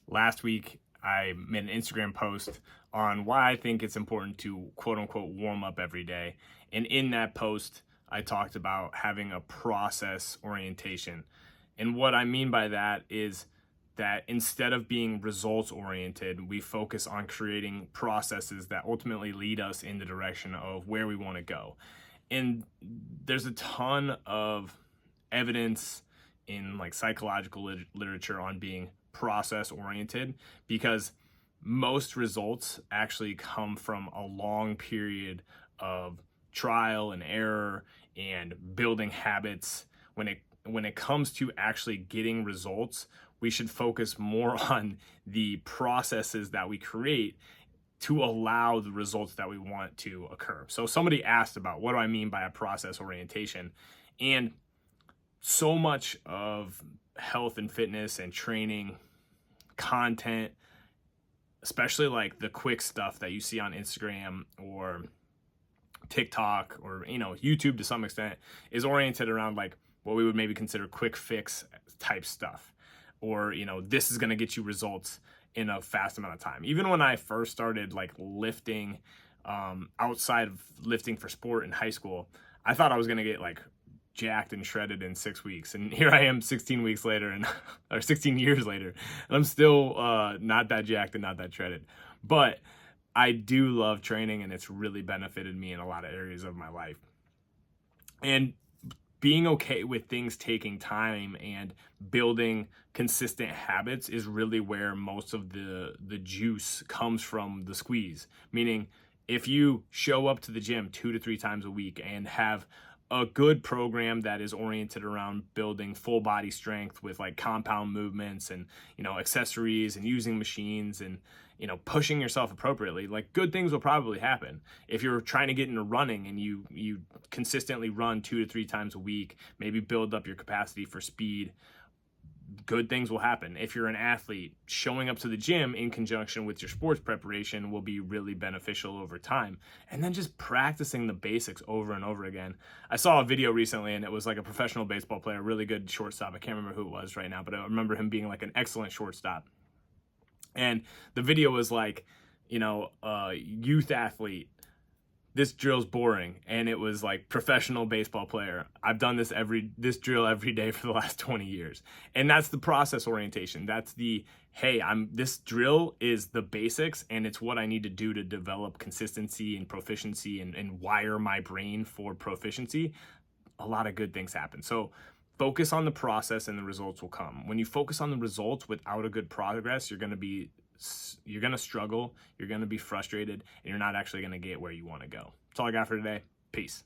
Last week, I made an Instagram post on why I think it's important to quote unquote warm up every day. And in that post, I talked about having a process orientation. And what I mean by that is that instead of being results oriented, we focus on creating processes that ultimately lead us in the direction of where we want to go. And there's a ton of evidence in like psychological literature on being process oriented, because most results actually come from a long period of trial and error and building habits. When it comes to actually getting results, we should focus more on the processes that we create to allow the results that we want to occur. So somebody asked about what do I mean by a process orientation, and so much of health and fitness and training content, especially like the quick stuff that you see on Instagram or TikTok or YouTube to some extent, is oriented around like what we would maybe consider quick fix type stuff, or this is going to get you results in a fast amount of time. Even when I first started like lifting, outside of lifting for sport in high school, I thought I was going to get like jacked and shredded in 6 weeks, and here I am 16 weeks later or 16 years later, and I'm still not that jacked and not that shredded. But I do love training, and it's really benefited me in a lot of areas of my life. And being okay with things taking time and building consistent habits is really where most of the juice comes from, the squeeze. Meaning, if you show up to the gym 2 to 3 times a week and have a good program that is oriented around building full body strength with like compound movements and accessories and using machines and pushing yourself appropriately, like good things will probably happen. If you're trying to get into running and you consistently run 2 to 3 times a week, maybe build up your capacity for speed, good things will happen. If you're an athlete, showing up to the gym in conjunction with your sports preparation will be really beneficial over time. And then just practicing the basics over and over again. I saw a video recently, and it was like a professional baseball player, really good shortstop. I can't remember who it was right now, but I remember him being like an excellent shortstop. And the video was like, youth athlete, this drill's boring. And it was like professional baseball player, I've done this drill every day for the last 20 years. And that's the process orientation. That's the, hey, this drill is the basics, and it's what I need to do to develop consistency and proficiency and wire my brain for proficiency. A lot of good things happen. So focus on the process and the results will come. When you focus on the results without a good progress, you're going to struggle, you're going to be frustrated, and you're not actually going to get where you want to go. That's all I got for today. Peace.